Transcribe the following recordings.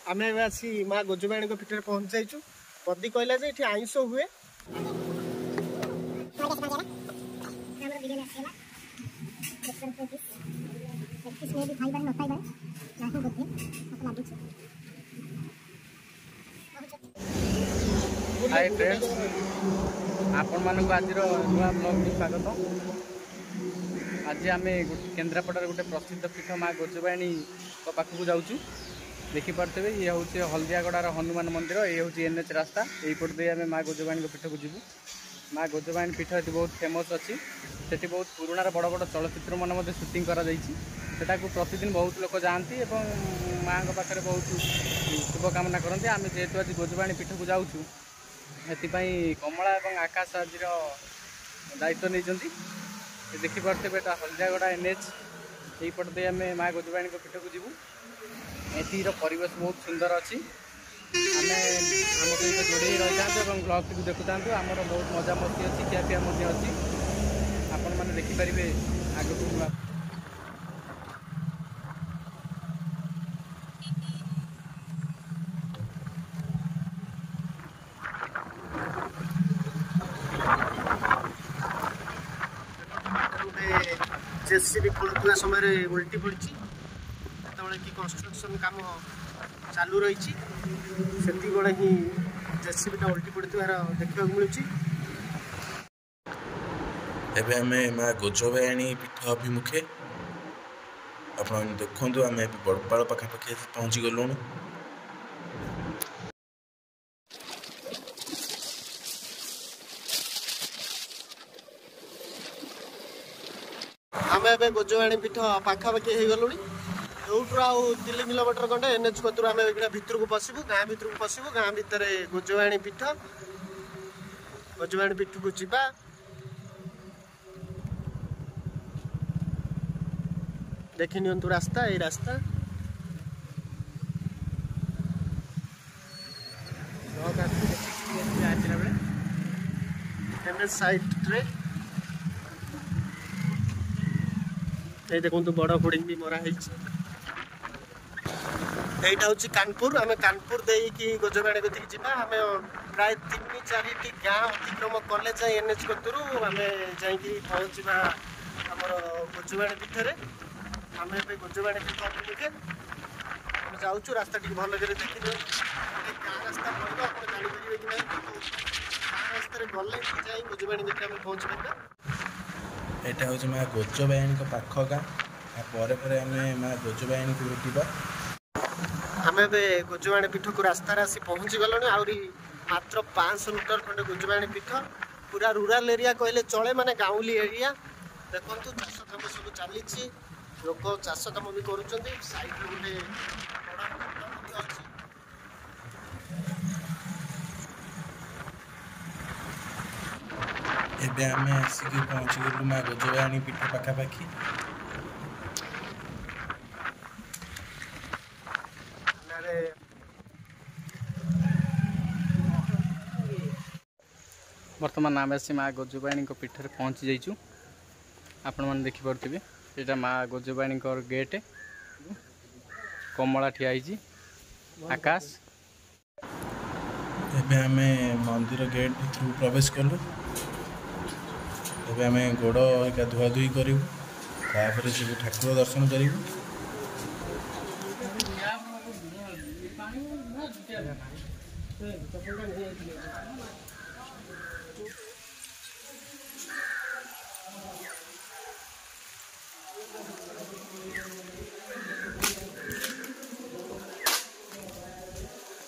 आमे आसी माँ गोजुबाणी पीठ में पहुंच जाइचु। पदी कहला जे एठी आइंस हुए। हाय फ्रेंड्स, आपण मानक आज नुआ ब्लॉग में स्वागत। आज आम केन्द्रापड़ार गोटे प्रसिद्ध पीठ माँ गोजुबाणी पाखक जाऊँ। देखिपे ये हूँ हल्दियागड़ार हनुमान मंदिर, ये हूँ NH रास्ता। यहीपट दे आम माँ गोजुबाणी पीठ को जीवु। माँ गोजुबाणी पीठ ये बहुत फेमस अच्छी। से बहुत पुराण बड़ बड़ चलचित्र मन सुटिंग करा प्रतिदिन बहुत लोक जाती और माँ पाखे बहुत शुभकामना करते। आम जेहेतु आज गोजुबाणी पीठ को जाऊँ से कमला और आकाश आज दायित्व नहीं। देखिपे हल्दियागड़ा NH यहीपट दे आम माँ गोजुबाणी पीठ को जीवु। एटीर परिवेश बहुत सुंदर अच्छी। आम आम सहित जोड़े रही था ब्लॉग टी देखु था। आमर बहुत मजा मस्ती अच्छी, खियापिया अच्छी। आपण मैंने देखिपारे आगक जेसीबी खोलुवा समय उल्टी पड़ी कि कंस्ट्रक्शन काम चालू रही से ही जेसीबीटा उल्टी पड़ार देखा मिलूँ। एबे आमे माँ गोजुबाणी पीठ अभिमुखे आप देखु। आम बड़पाड़ पाखापाखि पहुँची गलु। आम ए गोजुबाणी पीठ पाखापाखि हो गलु। यूट्रु आउ 3 किलोमीटर खंडे NH कतुर आम भितर को पशु गाँ भितर को पशु गाँ भितर गोजुबाणी पीठ को जीवा। देखि नियंतु रास्ता ये रास्ता NH साइड रे देखो बड़ होर्डिंग भी मरा है। यहाँ हूँ कानपुर। आम कानपुर देकी गोजुबाणी को जीवा। आम प्राय 3-4 गाँ अतिक्रम कले जाए NH कतुर आम जा पहुँचा आमर गोजुबाणी पीठ। आम ए गोजुबाणी पीठ अभिमुखे आम जाऊँ। रास्ता टी भल कर देखिए गाँ रास्ता पड़ो आप जापर कि ना गाँ रास्ता गले जाए गोजुबाणी पीठ आम पहुँच पार। यहाँ हूँ माँ गोजुबाणी पाख गाँ। पर आम माँ गोजुबाणी को भेटा। आम ए गोजुबाणी पीठ को रास्ता आसी पहुँची गलु। आहरी मात्र 500 मीटर खंडे गोजुबाणी पीठ। पूरा रूराल एरिया कहले चले, माने गाँवली एरिया। देखो चाष कम सब चली लोक चाष कम भी कर साइड गोटे एबे आम आसिक पहुँची गलु माँ गोजुबाणी पीठ पाखापाखि। बर्तमान आम आसी माँ गोजुबाणी पीठ में पहुँची जाइचु। आपण मैंने देखिपे यहाँ माँ गोजुबाणी गेट कमला ठिया आकाश। एबे आमे मंदिर गेट भीतर प्रवेश कलु। एबे आमे गोड़ एका धुआ धुई करूँ, तापर सब ठाकुर दर्शन करूँ।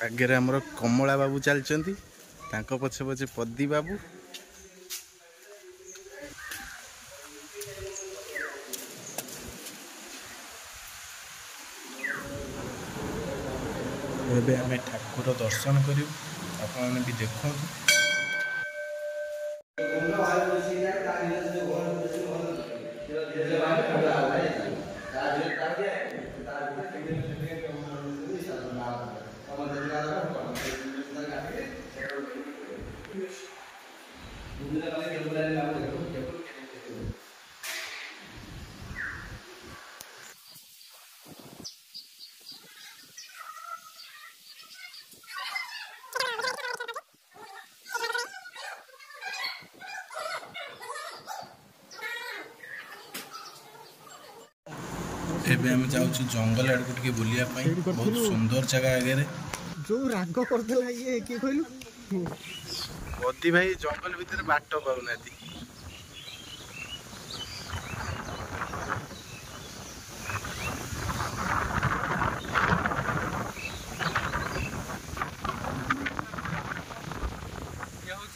आगे आमर कमला बाबू चलती, पछे पछे पदी बाबू। एबे आमे ठाकुर दर्शन करूँ, आपने भी देखो। ଏବେ ଆମେ ଯାଉଛୁ ଜଙ୍ଗଲ ଆଡ଼କୁ ଟିକେ ବୁଲିବା ପାଇଁ। ବହୁତ ସୁନ୍ଦର ଜାଗା ଆଗରେ। ଯୋଉ ରାଗ କରିଦେଲା ଇଏ କିଏ କହିଲୁ? ବଦି ଭାଇ ଜଙ୍ଗଲ ଭିତରେ ବାଟ ପାଉନାହାନ୍ତି।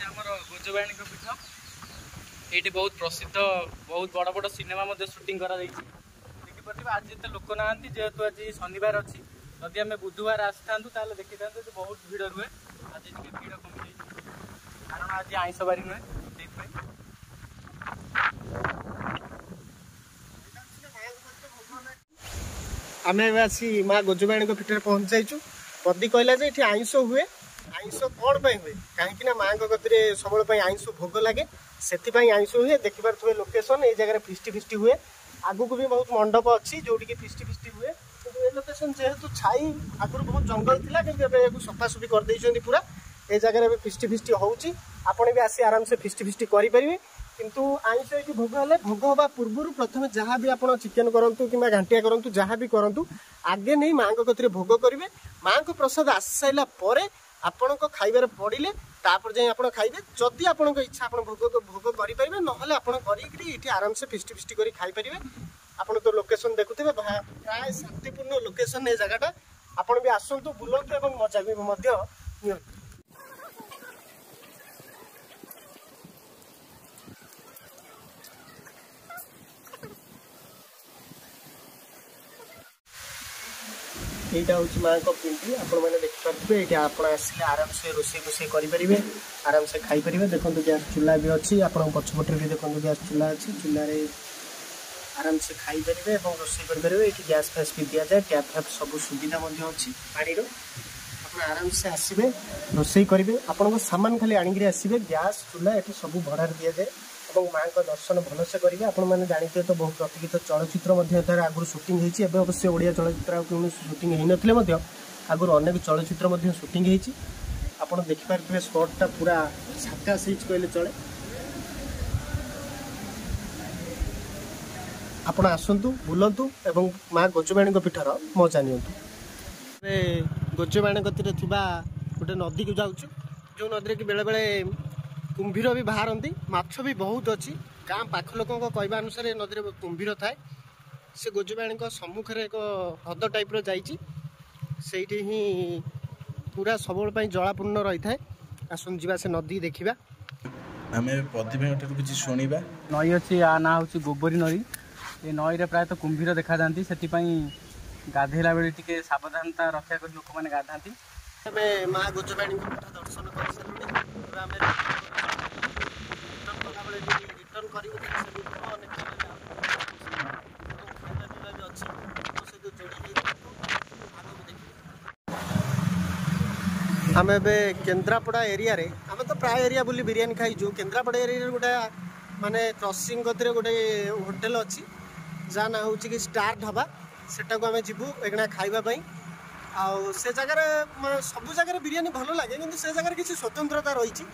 ଆମର ଗୋଜବାଣୀଙ୍କ ପୀଠ। ଏଇଠି ବହୁତ ପ୍ରସିଦ୍ଧ ବହୁତ ବଡ଼ ବଡ଼ ସିନେମା ମଧ୍ୟ ସୁଟିଂ କରାଯାଇଛି। ଦେଖିପାରୁଥିବେ ଆଜି ଏତେ ଲୋକ ନାହାନ୍ତି ଯେହେତୁ ଆଜି ଶନିବାର ଅଛି। ଯଦି ଆମେ ବୁଧବାର ଆସିଥାନ୍ତୁ ତାହେଲେ ଦେଖିଥାନ୍ତୁ ଯେ ବହୁତ ଭିଡ଼ ରୁହେ। ଆଜି ଟିକେ ଭିଡ଼ କମିଯାଇଛି କାରଣ ଆଜି ଆଇଁଷ ବାରି ନୁହେଁ, ସେଇଥିପାଇଁ। ଆମେ ଏବେ ଆସି ମା ଗୋଜବାଣୀଙ୍କ ପୀଠରେ ପହଞ୍ଚି ଯାଇଛୁ। ପଦି କହିଲା ଯେ ଏଠି ଆଇଁଷ ହୁଏ। ଆଇଁଷ କ'ଣ ପାଇଁ ହୁଏ? କାହିଁକି ନା ମାଙ୍କ କତିରେ ସବୁବେଳେ ପାଇଁ ଆଇଁଷ ଭୋଗ ଲାଗେ, ସେଥିପାଇଁ ଆଇଁଷ ହୁଏ। ଦେଖିପାରୁଥିବେ ଲୋକେସନ୍, ଏଇ ଜାଗାରେ ଫିଷ୍ଟି ହୁଏ। ଆଗକୁ ବି ବହୁତ ମଣ୍ଡପ ଅଛି ଯୋଉଠିକି ଫିଷ୍ଟି ହୁଏ। କିନ୍ତୁ ଏ ଲୋକେସନ୍ ଯେହେତୁ ଛାଇ, ଆଗରୁ ବହୁତ ଜଙ୍ଗଲ ଥିଲା କିନ୍ତୁ ଏବେ ଏହାକୁ ସଫାସୁଫି କରିଦେଇଛନ୍ତି ପୁରା। ଏ ଜାଗାରେ ଏବେ ଫିଷ୍ଟି ହେଉଛି। ଆପଣ ବି ଆସି ଆରାମସେ ଫିଷ୍ଟି କରିପାରିବେ। କିନ୍ତୁ ଆଇଁଷ ଏଠି ଭୋଗ ହେଲେ, ଭୋଗ ହେବା ପୂର୍ବରୁ ପ୍ରଥମେ ଯାହା ବି ଆପଣ ଚିକେନ୍ କରନ୍ତୁ କିମ୍ବା ଘାଣ୍ଟିଆ କରନ୍ତୁ, ଯାହା ବି କରନ୍ତୁ, ଆଗେ ନେଇ ମାଙ୍କ କତିରେ ଭୋଗ କରିବେ। ମାଙ୍କ ପ୍ରସାଦ ଆସି ସାରିଲା ପରେ ଆପଣଙ୍କ ଖାଇବାରେ ପଡ଼ିଲେ ତାପରେ ଯାଇ ଆପଣ ଖାଇବେ। ଯଦି ଆପଣଙ୍କ ଇଚ୍ଛା ଆପଣ ଭୋଗ କରିପାରିବେ, ନହେଲେ ଆପଣ କରିକିରି ଏଠି ଆରାମସେ ଫିଷ୍ଟି କରି ଖାଇପାରିବେ। ଆପଣ ତ ଲୋକେସନ୍ ଦେଖୁଥିବେ, ପ୍ରାୟ ଶାନ୍ତିପୂର୍ଣ୍ଣ ଲୋକେସନ୍ ଏ ଜାଗାଟା। ଆପଣ ବି ଆସନ୍ତୁ, ବୁଲନ୍ତୁ ଏବଂ ମଜା ବି ମଧ୍ୟ ନିଅନ୍ତୁ। এইটা হচ্ছে মাଙ୍କ ପିଣ୍ଡି। ଆପଣମାନେ ଦେଖିପାରୁଥିବେ ଏଇଠି ଆପଣ ଆସିଲେ ଆରାମସେ ରୋଷେଇ କରିପାରିବେ, ଆରାମସେ ଖାଇପାରିବେ। ଦେଖନ୍ତୁ ଗ୍ୟାସ୍ ଚୁଲା ବି ଅଛି, ଆପଣଙ୍କ ପଛପଟରେ ବି ଦେଖନ୍ତୁ ଗ୍ୟାସ୍ ଚୁଲା ଅଛି। ଚୁଲାରେ ଆରାମସେ ଖାଇପାରିବେ ଏବଂ ରୋଷେଇ କରିପାରିବେ। ଏଠି ଗ୍ୟାସ୍ ଫ୍ୟାସ୍ ବି ଦିଆଯାଏ, ଟ୍ୟାପ୍ ଫ୍ୟାପ୍ ସବୁ ସୁବିଧା ମଧ୍ୟ ଅଛି ପାଣିର। ଆପଣ ଆରାମସେ ଆସିବେ, ରୋଷେଇ କରିବେ। ଆପଣଙ୍କ ସାମାନ ଖାଲି ଆଣିକିରି ଆସିବେ। ଗ୍ୟାସ୍ ଚୁଲା ଏଠି ସବୁ ଭଡ଼ାରେ ଦିଆଯାଏ ଏବଂ ମାଙ୍କ ଦର୍ଶନ ଭଲସେ କରିବେ। ଆପଣମାନେ ଜାଣିଥିବେ ତ ବହୁତ ପ୍ରତିଷ୍ଠିତ ଚଳଚ୍ଚିତ୍ର ମଧ୍ୟ ଏଠାରେ ଆଗରୁ ସୁଟିଂ ହେଇଛି। ଏବେ ଅବଶ୍ୟ ଓଡ଼ିଆ ଚଳଚ୍ଚିତ୍ର ଆଉ କୌଣସି ସୁଟିଂ ହେଇନଥିଲେ ମଧ୍ୟ ଆଗରୁ ଅନେକ ଚଳଚ୍ଚିତ୍ର ମଧ୍ୟ ସୁଟିଂ ହେଇଛି। ଆପଣ ଦେଖିପାରୁଥିବେ ସ୍ପଟ୍ଟା ପୁରା ଝାକାସ୍ ହେଇଛି କହିଲେ ଚଳେ। ଆପଣ ଆସନ୍ତୁ, ବୁଲନ୍ତୁ ଏବଂ ମା ଗୋଜବାଣୀଙ୍କ ପୀଠର ମଜା ନିଅନ୍ତୁ। ଏବେ ଗୋଜବାଣୀ କତିରେ ଥିବା ଗୋଟେ ନଦୀକୁ ଯାଉଛୁ, ଯେଉଁ ନଦୀରେ କି ବେଳେବେଳେ କୁମ୍ଭୀର ବି ବାହାରନ୍ତି, ମାଛ ବି ବହୁତ ଅଛି। ଗାଁ ପାଖ ଲୋକଙ୍କ କହିବା ଅନୁସାରେ ନଦୀରେ କୁମ୍ଭୀର ଥାଏ। ସେ ଗୋଜବାଣୀଙ୍କ ସମ୍ମୁଖରେ ଏକ ହ୍ରଦ ଟାଇପ୍ର ଯାଇଛି, ସେଇଠି ହିଁ ପୁରା ସବୁବେଳେ ପାଇଁ ଜଳାପୂର୍ଣ୍ଣ ରହିଥାଏ। ଆସନ୍ତୁ ଯିବା ସେ ନଦୀ ଦେଖିବା। ଆମେ ପଦି ଭାଇଙ୍କ ଠାରୁ କିଛି ଶୁଣିବା। ନଈ ଅଛି, ଆ ନାଁ ହେଉଛି ଗୋବରୀ ନଈ। ଏ ନଈରେ ପ୍ରାୟତଃ କୁମ୍ଭୀର ଦେଖାଯାଆନ୍ତି, ସେଥିପାଇଁ ଗାଧେଇଲା ବେଳେ ଟିକେ ସାବଧାନତା ରକ୍ଷା କରି ଲୋକମାନେ ଗାଧାନ୍ତି। ଆମେ ମା ଗୋଜବାଣୀଙ୍କ ପୀଠ ଦର୍ଶନ କରିସାରିଲୁଣି। ଏବେ ଆମେ ରିଟର୍ନ କରିବୁ। ଆମେ ଏବେ କେନ୍ଦ୍ରାପଡ଼ା ଏରିଆରେ, ଆମେ ତ ପ୍ରାୟ ଏରିଆ ବୁଲି ବିରିୟାନୀ ଖାଇଛୁ। କେନ୍ଦ୍ରାପଡ଼ା ଏରିଆରେ ଗୋଟେ ମାନେ କ୍ରସିଂ କତିରେ ଗୋଟେ ହୋଟେଲ ଅଛି ଯାହା ନାଁ ହେଉଛି କି ଷ୍ଟାର ଢାବା। ସେଟାକୁ ଆମେ ଯିବୁ ଏଇନା ଖାଇବା ପାଇଁ। ଆଉ ସେ ଜାଗାରେ ସବୁ ଜାଗାରେ ବିରିୟାନୀ ଭଲ ଲାଗେ, କିନ୍ତୁ ସେ ଜାଗାରେ କିଛି ସ୍ୱତନ୍ତ୍ରତା ରହିଛି,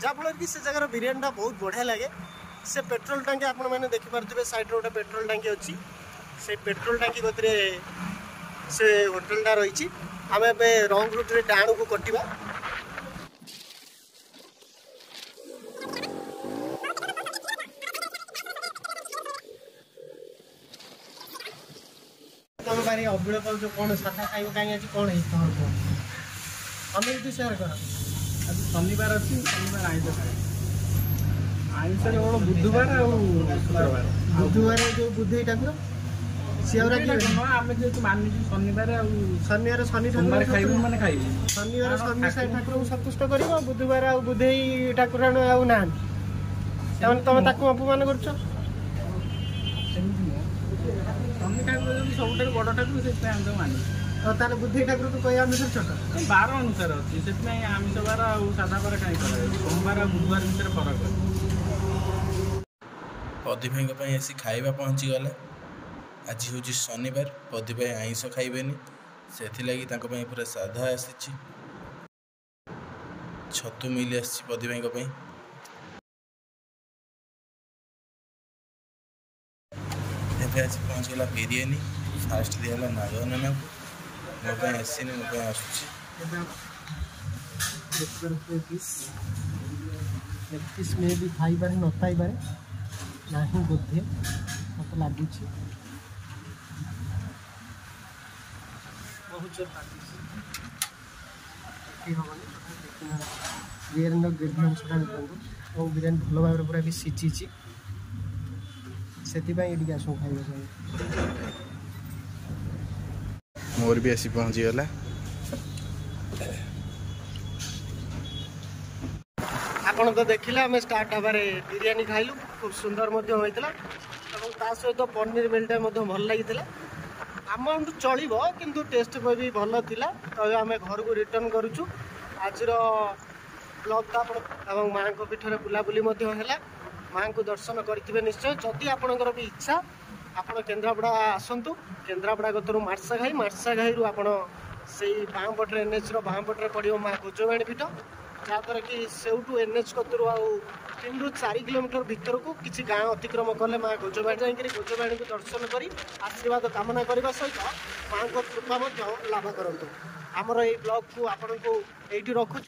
ଯାହାଫଳରେ କି ସେ ଜାଗାର ବିରିୟାନୀଟା ବହୁତ ବଢ଼ିଆ ଲାଗେ। ସେ ପେଟ୍ରୋଲ ଟାଙ୍କି ଆପଣମାନେ ଦେଖିପାରୁଥିବେ, ସାଇଡ଼୍ରେ ଗୋଟେ ପେଟ୍ରୋଲ ଟାଙ୍କି ଅଛି। ସେଇ ପେଟ୍ରୋଲ ଟାଙ୍କି କତିରେ ସେ ହୋଟେଲଟା ରହିଛି। ଆମେ ଏବେ ରଙ୍ଗ ରୁଟ୍ରେ ଡାହାଣକୁ କଟିବା। ତମେ ଭାରି ଅବିଳ ପାଉଛ, କ'ଣ ସାଧା ଖାଇବ କାହିଁ ଆଜି? କ'ଣ ହେଇଛି ତମର କୁହ? ଅନେକ ତୁ ସେୟାର କର। ଆଜି ଶନିବାର ଅଛି, ଶନିବାର ଆଇଁଷ ଖାଏ। ଆଇଁଷ କେବଳ ବୁଧବାର ଆଉ ଶୁକ୍ରବାର। ବୁଧବାର ଯେଉଁ ବୁଧେଇ ଠାକୁର ସିଏ ଆଉ ଆମେ ଯେହେତୁ ମାନିଛୁ ଶନିବାର ଆଉ ଶନିବାର ଶନି ସୋମବାର ଖାଇବୁ ମାନେ ଖାଇବୁ। ଶନିବାର ଶନି ସାଇ ଠାକୁରଙ୍କୁ ସନ୍ତୁଷ୍ଟ କରିବ, ବୁଧବାର ଆଉ ବୁଧେଇ ଠାକୁରାଣୀ ଆଉ ନାହାନ୍ତି, ତାମାନେ ତମେ ତାକୁ ଅପମାନ କରୁଛ। ସେମିତି ନୁହଁ, ଶନି ଠାକୁର ଯଦି ସବୁଠାରୁ ବଡ଼ ଠାକୁର, ସେଥିପାଇଁ ଆମେ ତାକୁ ମାନିଛୁ। ଆଉ ତାହେଲେ ବୁଧେଇ ଠାକୁରକୁ କହିବା ଅନୁସାରେ ଛୋଟ ବାର ଅନୁସାରେ ଅଛି, ସେଥିପାଇଁ ଆମିଷ ବାର ଆଉ ସାଧା ବାର କାହିଁ କରାଯାଉଛି। ସୋମବାର ଆଉ ବୁଧବାର ଭିତରେ ଫରକ ଅଛି। ପଦି ଭାଇଙ୍କ ପାଇଁ ଆସି ଖାଇବା ପହଞ୍ଚିଗଲା। ଆଜି ହେଉଛି ଶନିବାର, ପଦି ଭାଇ ଆଇଁଷ ଖାଇବେନି, ସେଥିଲାଗି ତାଙ୍କ ପାଇଁ ପୁରା ସାଧା ଆସିଛି। ଛତୁ ମିଲ୍ ଆସିଛି ପଦି ଭାଇଙ୍କ ପାଇଁ। ଏବେ ଆସି ପହଞ୍ଚିଗଲା ବିରିୟାନୀ। ଫାଷ୍ଟ ଦିଆହେଲା ନାଗନାନାକୁ। ମୋ ପାଇଁ ଆସିନି, ମୋ ପାଇଁ ଆସୁଛି। ଲେଗ୍ ପିସ୍ ମେ ବି ଥାଇପାରେ ନଥାଇପାରେ, ନାହିଁ ବୋଧେ ମୋତେ ଲାଗୁଛି। ବହୁତ ଜୋର କାଟୁଛି, ହେବନି। ବିରିୟାନୀର ଗ୍ରେଭି ଅଂଶଟା ଦେଖନ୍ତୁ, ଏବଂ ବିରିୟାନୀ ଭଲ ଭାବରେ ପୁରା ବି ସିଝିଛି, ସେଥିପାଇଁ ଏଠିକି ଆସୁ ଖାଇବା ପାଇଁ। ମୋର ବି ଆସି ପହଞ୍ଚିଗଲା। ଆପଣ ତ ଦେଖିଲେ ଆମେ ଷ୍ଟାର୍ଟ ଢାବାରେ ବିରିୟାନୀ ଖାଇଲୁ, ଖୁବ୍ ସୁନ୍ଦର ମଧ୍ୟ ହୋଇଥିଲା ଏବଂ ତା ସହିତ ପନିର ମିଲ୍ଟା ମଧ୍ୟ ଭଲ ଲାଗିଥିଲା। ଆମାଉଣ୍ଟ ଚଳିବ କିନ୍ତୁ ଟେଷ୍ଟ ବି ଭଲ ଥିଲା। ତ ଆମେ ଘରକୁ ରିଟର୍ଣ୍ଣ କରୁଛୁ। ଆଜିର ବ୍ଲଗ୍ଟା ଆପଣ ଏବଂ ମାଆଙ୍କ ପୀଠରେ ବୁଲାବୁଲି ମଧ୍ୟ ହେଲା। ମାଆଙ୍କୁ ଦର୍ଶନ କରିଥିବେ ନିଶ୍ଚୟ। ଯଦି ଆପଣଙ୍କର ବି ଇଚ୍ଛା ଆପଣ କେନ୍ଦ୍ରାପଡ଼ା ଆସନ୍ତୁ। କେନ୍ଦ୍ରାପଡ଼ା ଗତରୁ ମାର୍ଶାଘାଇରୁ ଆପଣ ସେଇ ବାଁ ପଟରେ NHର ବାଁ ପଟରେ ପଡ଼ିବ ମା ଗୋଜବାଣୀ ପୀଠ, ଯାହାଦ୍ୱାରା କି ସେଇଠୁ NH କତରୁ ଆଉ 3 ରୁ 4 କିଲୋମିଟର ଭିତରକୁ କିଛି ଗାଁ ଅତିକ୍ରମ କଲେ ମା ଗୋଜବାଣୀ ଯାଇକରି ଗୋଜବାଣୀକୁ ଦର୍ଶନ କରି ଆଶୀର୍ବାଦ କାମନା କରିବା ସହିତ ମାଆଙ୍କ କୃପା ମଧ୍ୟ ଲାଭ କରନ୍ତୁ। ଆମର ଏଇ ବ୍ଲଗ୍କୁ ଆପଣଙ୍କୁ ଏଇଠି ରଖୁଛୁ।